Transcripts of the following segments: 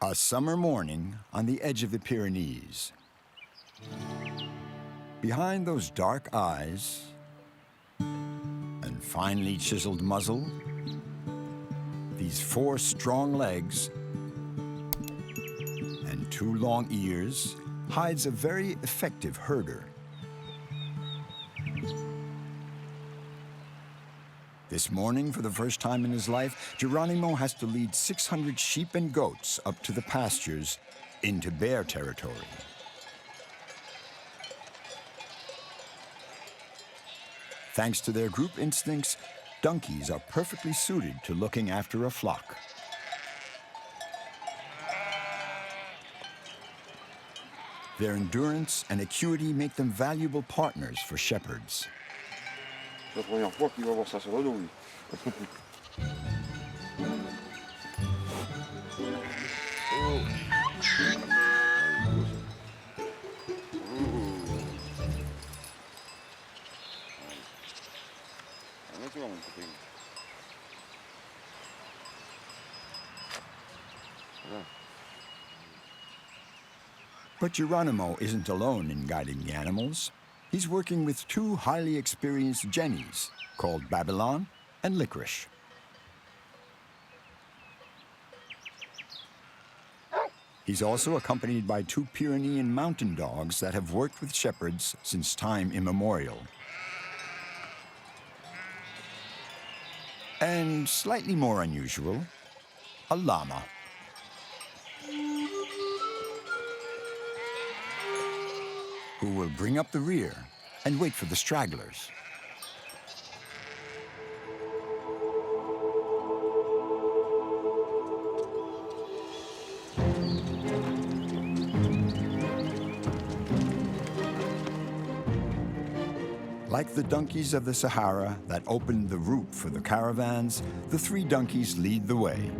A summer morning on the edge of the Pyrenees. Behind those dark eyes and finely chiseled muzzle, these 4 strong legs and 2 long ears hides a very effective herder. This morning, for the first time in his life, Geronimo has to lead 600 sheep and goats up to the pastures into bear territory. Thanks to their group instincts, donkeys are perfectly suited to looking after a flock. Their endurance and acuity make them valuable partners for shepherds. C'est la première fois qu'il va voir ça sur le dos, lui. But Geronimo isn't alone in guiding the animals. He's working with 2 highly experienced jennies called Babylon and Licorice. He's also accompanied by 2 Pyrenean mountain dogs that have worked with shepherds since time immemorial. And slightly more unusual, a llama. Who will bring up the rear and wait for the stragglers. Like the donkeys of the Sahara that opened the route for the caravans, the 3 donkeys lead the way.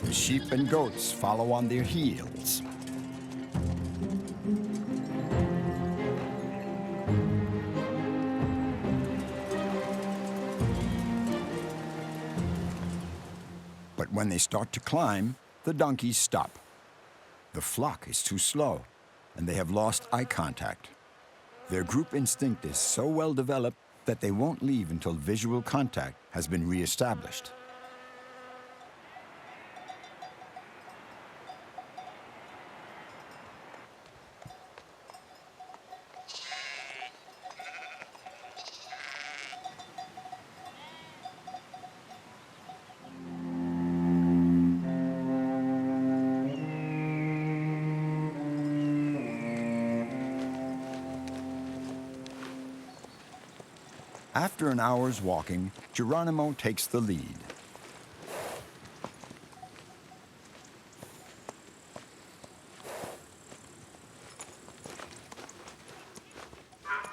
The sheep and goats follow on their heels. But when they start to climb, the donkeys stop. The flock is too slow, and they have lost eye contact. Their group instinct is so well developed that they won't leave until visual contact has been reestablished. After an hour's walking, Geronimo takes the lead.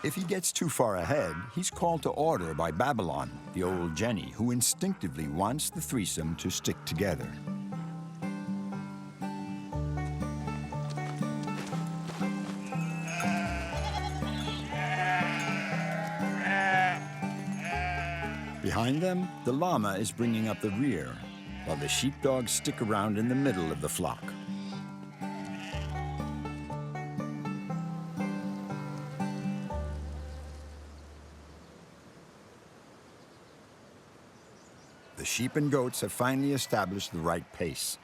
If he gets too far ahead, he's called to order by Babylon, the old Jenny, who instinctively wants the threesome to stick together. Behind them, the llama is bringing up the rear, while the sheepdogs stick around in the middle of the flock. The sheep and goats have finally established the right pace.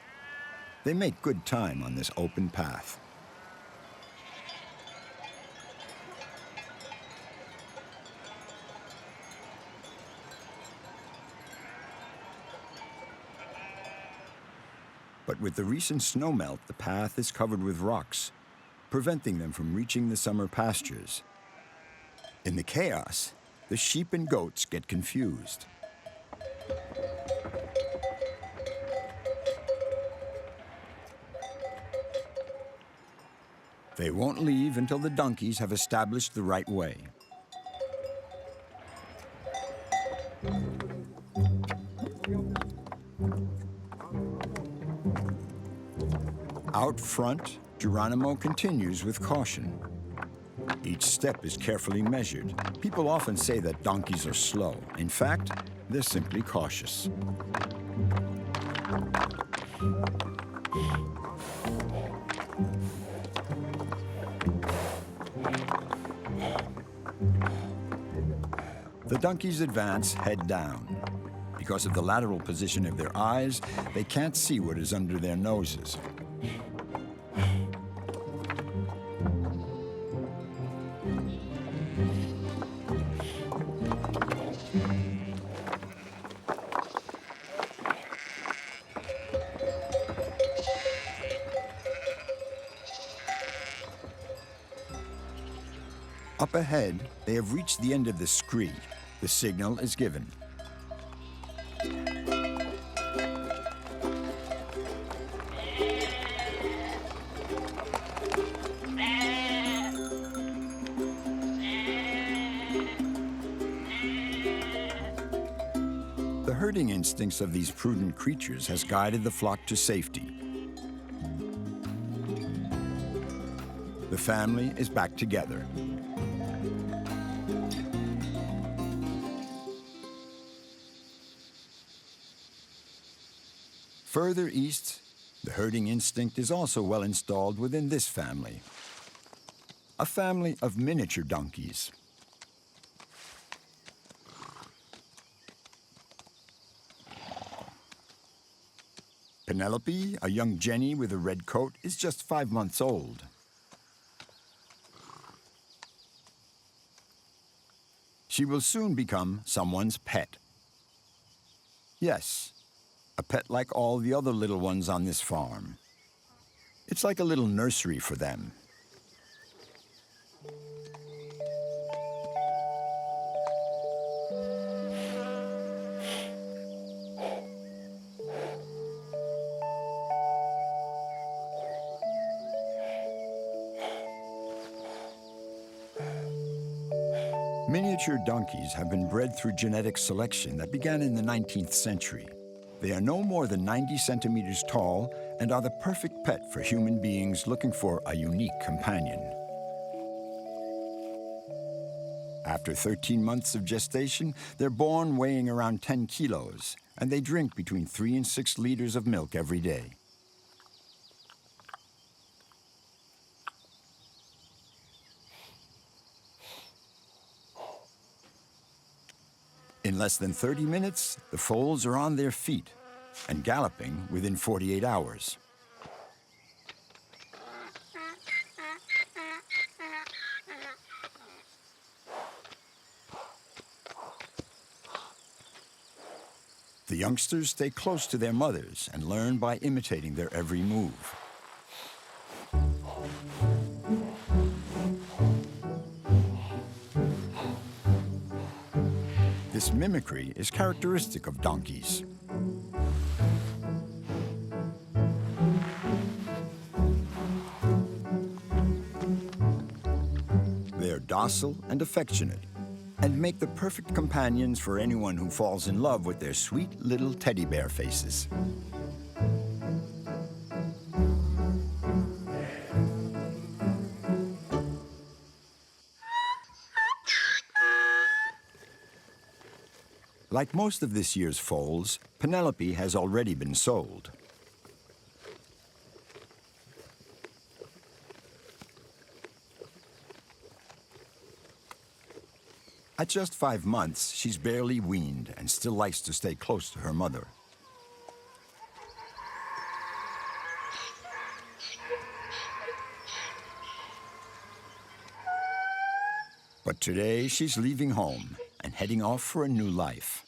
They make good time on this open path. But with the recent snowmelt, the path is covered with rocks, preventing them from reaching the summer pastures. In the chaos, the sheep and goats get confused. They won't leave until the donkeys have established the right way. Out front, Geronimo continues with caution. Each step is carefully measured. People often say that donkeys are slow. In fact, they're simply cautious. The donkeys advance head down. Because of the lateral position of their eyes, they can't see what is under their noses. Up ahead, they have reached the end of the scree. The signal is given. The herding instincts of these prudent creatures has guided the flock to safety. The family is back together. Further east, the herding instinct is also well installed within this family. A family of miniature donkeys. Penelope, a young Jenny with a red coat, is just 5 months old. She will soon become someone's pet. Yes, a pet like all the other little ones on this farm. It's like a little nursery for them. Miniature donkeys have been bred through genetic selection that began in the 19th century. They are no more than 90 centimeters tall and are the perfect pet for human beings looking for a unique companion. After 13 months of gestation, they're born weighing around 10 kilos, and they drink between 3 and 6 liters of milk every day. In less than 30 minutes, the foals are on their feet and galloping within 48 hours. The youngsters stay close to their mothers and learn by imitating their every move. This mimicry is characteristic of donkeys. They are docile and affectionate, and make the perfect companions for anyone who falls in love with their sweet little teddy bear faces. Like most of this year's foals, Penelope has already been sold. At just 5 months, she's barely weaned and still likes to stay close to her mother. But today, she's leaving home and heading off for a new life.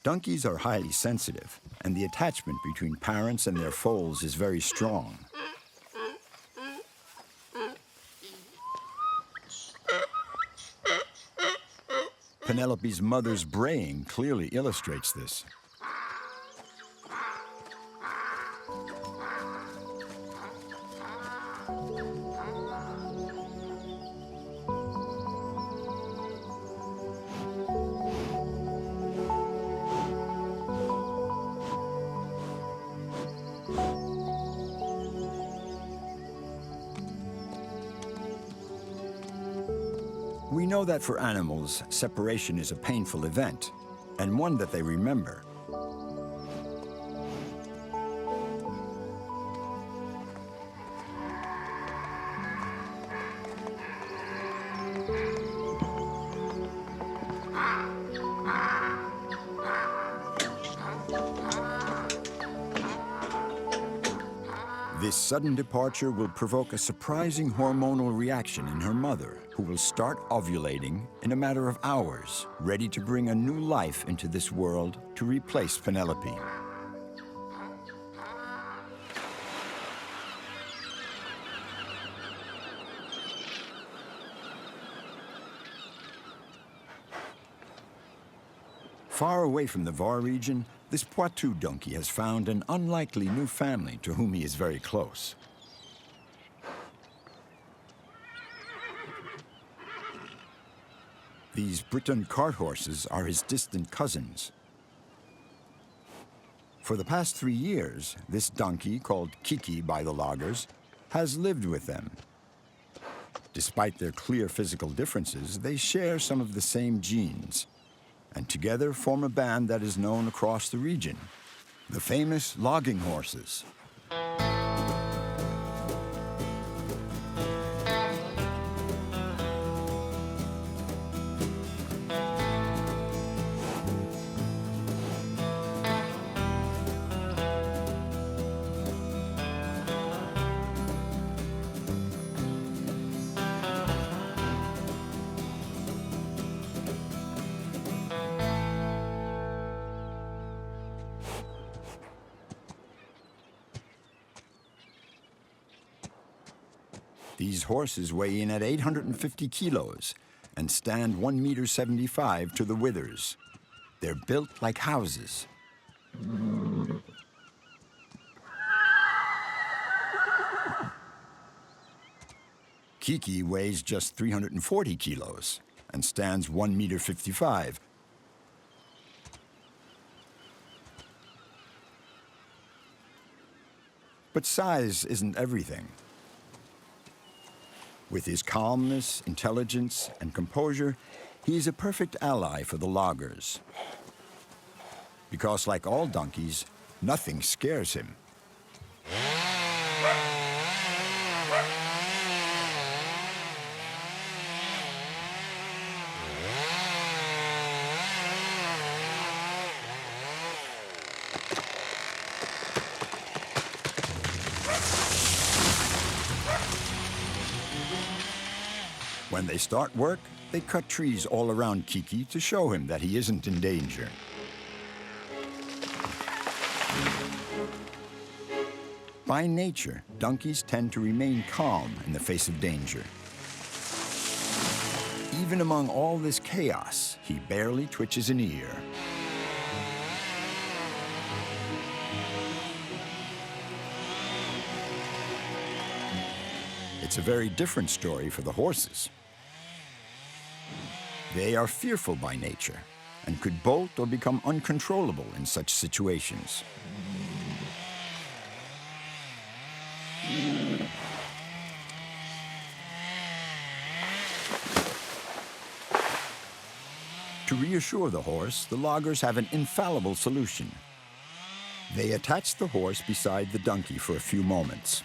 Donkeys are highly sensitive, and the attachment between parents and their foals is very strong. Penelope's mother's braying clearly illustrates this. We know that for animals, separation is a painful event, and one that they remember. This sudden departure will provoke a surprising hormonal reaction in her mother, who will start ovulating in a matter of hours, ready to bring a new life into this world to replace Penelope. Far away from the Var region, this Poitou donkey has found an unlikely new family to whom he is very close. These Breton cart horses are his distant cousins. For the past 3 years, this donkey, called Kiki by the loggers, has lived with them. Despite their clear physical differences, they share some of the same genes, and together form a band that is known across the region, the famous logging horses. These horses weigh in at 850 kilos and stand 1.75 meters to the withers. They're built like houses. Kiki weighs just 340 kilos and stands 1.55 meters. But size isn't everything. With his calmness, intelligence, and composure, he is a perfect ally for the loggers. Because like all donkeys, nothing scares him. When they start work, they cut trees all around Kiki to show him that he isn't in danger. By nature, donkeys tend to remain calm in the face of danger. Even among all this chaos, he barely twitches an ear. It's a very different story for the horses. They are fearful by nature and could bolt or become uncontrollable in such situations. To reassure the horse, the loggers have an infallible solution. They attach the horse beside the donkey for a few moments.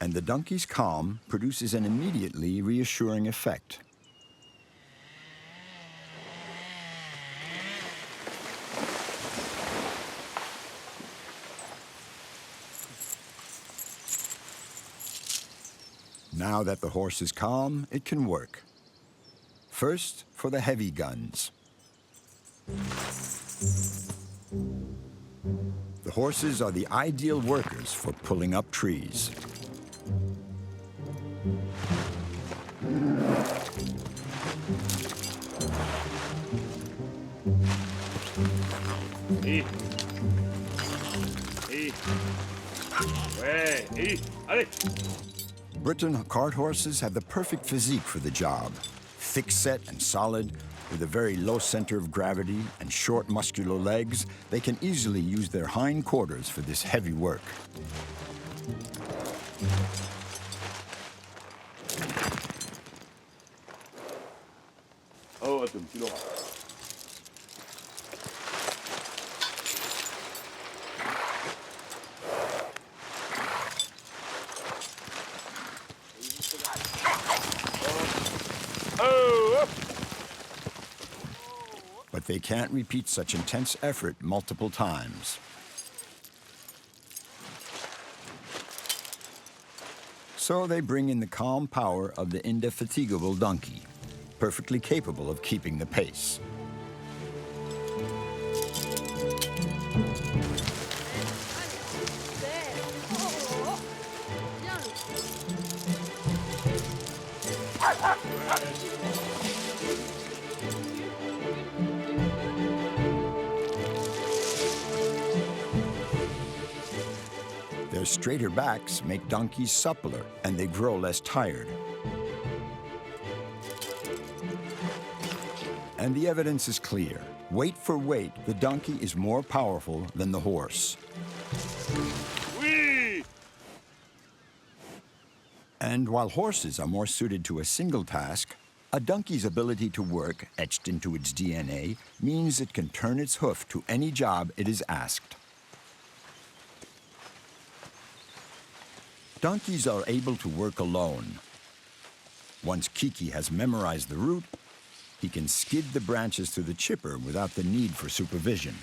And the donkey's calm produces an immediately reassuring effect. Now that the horse is calm, it can work. First, for the heavy guns. The horses are the ideal workers for pulling up trees. Breton cart horses have the perfect physique for the job. Thick-set and solid, with a very low center of gravity and short muscular legs, they can easily use their hind quarters for this heavy work. comme tu l'auras. But they can't repeat such intense effort multiple times. So they bring in the calm power of the indefatigable donkey, perfectly capable of keeping the pace. Their straighter backs make donkeys suppler, and they grow less tired. And the evidence is clear. Weight for weight, the donkey is more powerful than the horse. Oui! And while horses are more suited to a single task, a donkey's ability to work, etched into its DNA, means it can turn its hoof to any job it is asked. Donkeys are able to work alone. Once Kiki has memorized the route, he can skid the branches to the chipper without the need for supervision.